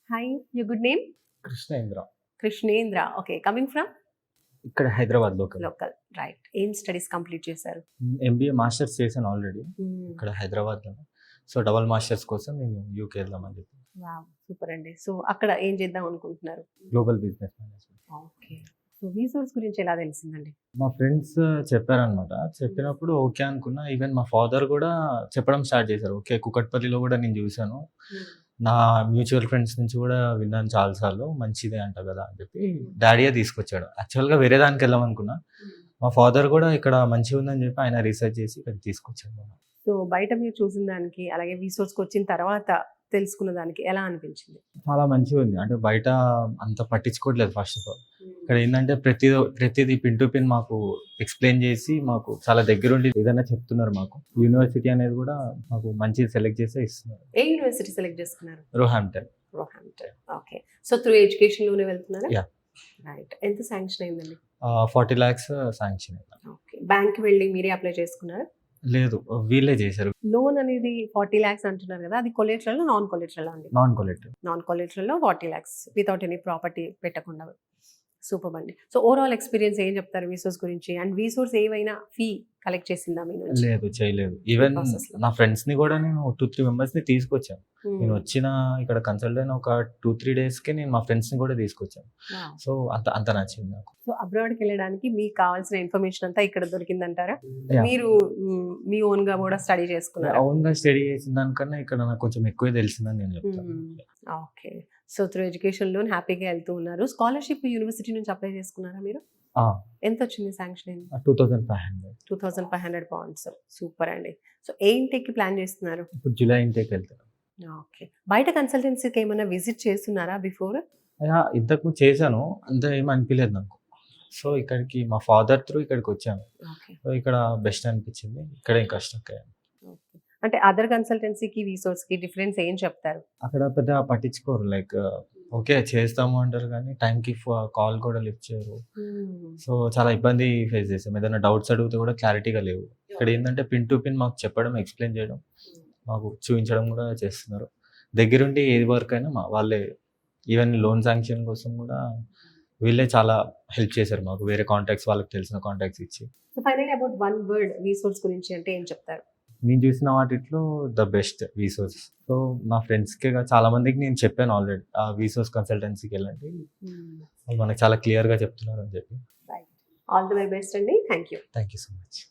Hi, your good name? Krishnendra. Krishnendra. Okay, coming from ఇక్కడ Hyderabad local. local. Right. ఏం studies complete చేశారు? MBA masters చేశాను already ఇక్కడ Hmm. హైదరాబాద్‌లో. సో, డబుల్ మాస్టర్స్ కోసం నేను యూకే వెళ్దామని చెప్పి. వావ్! సూపర్ అండి. సో, అక్కడ ఏం చేద్దాం అనుకుంటున్నారు? Global business management. Okay. So, resource గురించి ఎలా తెలిసిందండి? మా ఫ్రెండ్స్ చెప్పారనమాట. చెప్పినప్పుడు ఓకే అనుకున్నా. ఈవెన్ మా ఫాదర్ కూడా చెప్పడం స్టార్ట్ చేశారు. ఓకే, కుకట్పల్లిలో కూడా నేను చూశాను. నా మ్యూచువల్ ఫ్రెండ్స్ నుంచి కూడా విన్నాను చాలా సార్లు. మంచిదే అంట కదా అని చెప్పి డాడీయే తీసుకొచ్చాడు. యాక్చువల్‌గా వేరే దానికి వెళ్దామనుకున్నా. మా ఫాదర్ కూడా ఇక్కడ మంచిగుందని చెప్పి ఆయన రీసెర్చ్ చేసి ఇక్కడికి తీసుకొచ్చాడు. సో, బయట మీరు చూసిన దానికి అలాగే రీసోర్స్‌కి వచ్చిన తర్వాత తెలుసుకున్న దానికి ఎలా అనిపించింది? చాలా మంచిగుంది. అంటే బయట అంత పట్టించుకోవట్లేదు ఫస్ట్ ఆఫ్ ఆల్. ఇక్కడ ఏందంటే ప్రతిదీ పిన్ టు పిన్ మాకు ఎక్స్‌ప్లెయిన్ చేసి మాకు చాలా దగ్గరుండి ఏదైనా చెప్తున్నారు మాకు. యూనివర్సిటీ అనేది కూడా మాకు మంచిది సెలెక్ట్ చేసే ఇస్తున్నారు. ఏ యూనివర్సిటీ సెలెక్ట్ చేసుకున్నారు? రోహాంప్టన్. రోహాంప్టన్. ఓకే. సో, త్రూ ఎడ్యుకేషన్ లోనే వెళ్తున్నారా? యాహ్! రైట్. ఎంత శాంక్షన్ అయిందండి? 40 లాక్స్ శాంక్షన్ అయింది. ఓకే. బ్యాంక్‌కి వెళ్లి మీరే అప్లై చేసుకున్నారా? లేదు, వీళ్ళే చేశారు. లోన్ అనేది 40 లాక్స్ అంటున్నారు కదా! అది కొలేటరల్ నాన్ కొలేటరల్ అండి? Non collective. నాన్ కొలేటరల్‌లో 40 లాక్స్ వితౌట్ ఎనీ ప్రాపర్టీ పెట్టకుండా. సూపర్ అండి. సో, ఓవరాల్ ఎక్స్‌పీరియన్స్ ఏం చెప్తారు వీసోర్స్ గురించి? అండ్ వీసోర్స్ ఏవైనా ఫీ కలెక్ట్ చేసిందా మీ నుంచి? లేదు, చేయలేదు. ఈవెన్ ప్రాసెస్‌లో. నా ఫ్రెండ్స్‌ని కూడా నేను 2, 3 మెంబర్స్‌ని తీసుకొచ్చాను. నేను హ్మ్. వచ్చిన ఇక్కడ కన్సల్ట్ అయిన ఒక 2, 3 డేస్‌కే నేను మా ఫ్రెండ్స్‌ని కూడా తీసుకొచ్చాను. వావ్! సో, అంత నచ్చింది నాకు. సో, అబ్రాడ్‌కి వెళ్ళడానికి మీకు కావాల్సిన ఇన్ఫర్మేషన్ అంతా ఇక్కడ దొరికిందంటారా? యాహ్! మీరు మీ ఓన్‌గా కూడా స్టడీ చేసుకున్నారా? ఓన్‌గా స్టడీ చేసిన దానికన్నా ఇక్కడ నాకు కొంచెం ఎక్కువే తెలిసిందని నేను చెప్తాను. Okay. So, through education loan హ్యాపీగా వెళ్తూ ఉన్నారు. స్కాలర్‌షిప్ యూనివర్సిటీ నుంచి అప్లై చేసుకున్నారా మీరు? ఆ! ఎంత వచ్చింది శాంక్షన్ అయింది? 2500. 2500 పౌండ్స్. సూపర్ అండి. సో, ఏ ఇంటేక్‌కి ప్లాన్ చేస్తున్నారు? ఇప్పుడు జూలై ఇంటేక్ వెళ్తాను. ఓకే. బయట కన్సల్టెన్సీకి ఏమైనా విజిట్ చేస్తున్నారా బిఫోర్? యాహ్! ఇంతకుముందు చేశాను. అంత ఏమి అనిపియలేదు నాకు. సో, ఇక్కడికి మా ఫాదర్ త్రూ ఇక్కడికి వచ్చాను. ఓకే. సో, ఇక్కడ బెస్ట్ అనిపించింది. ఇక్కడే ఇంకా స్టక్ అయ్యాను. ఓకే. అంటే అదర్ కన్సల్టెన్సీకి, వీసోర్స్‌కి డిఫరెన్స్ ఏం చెప్తారు? అక్కడ పెద్దగా పట్టించుకోరు. లైక్ ఓకే, చేస్తాము అంటారు కానీ టైంకి కాల్ కూడా లిఫ్ట్ చేయరు. సో, చాలా ఇబ్బంది ఫేస్ చేసాం. ఏదైనా డౌట్స్ అడిగితే కూడా క్లారిటీగా లేవు. ఇక్కడ ఏంటంటే పిన్ టు పిన్ మాకు చెప్పడం, ఎక్స్‌ప్లెయిన్ చేయడం, మాకు చూపించడం కూడా చేస్తున్నారు. దగ్గరుండి ఏది వర్క్ అయినా వాళ్ళే. ఈవెన్ లోన్ శాంక్షన్ కోసం కూడా వీళ్ళే చాలా హెల్ప్ చేశారు మాకు. వేరే కాంటాక్ట్స్, వాళ్ళకి తెలిసిన కాంటాక్ట్స్ ఇచ్చి. So, finally about one word వీసోర్స్ గురించి అంటే ఏం చెప్తారు? నేను చూసిన వాటిట్లో ద బెస్ట్ వీసోర్స్. సో, నా ఫ్రెండ్స్‌కే చాలా మందికి నేను చెప్పాను ఆల్రెడీ. ఆ వీసోర్స్ కన్సల్టెన్సీకి వెళ్ళండి. వాళ్ళు మనకు చాలా క్లియర్‌గా చెప్తున్నారు అని చెప్పి. Right. All the very best అండి. Thank you. Thank you so much.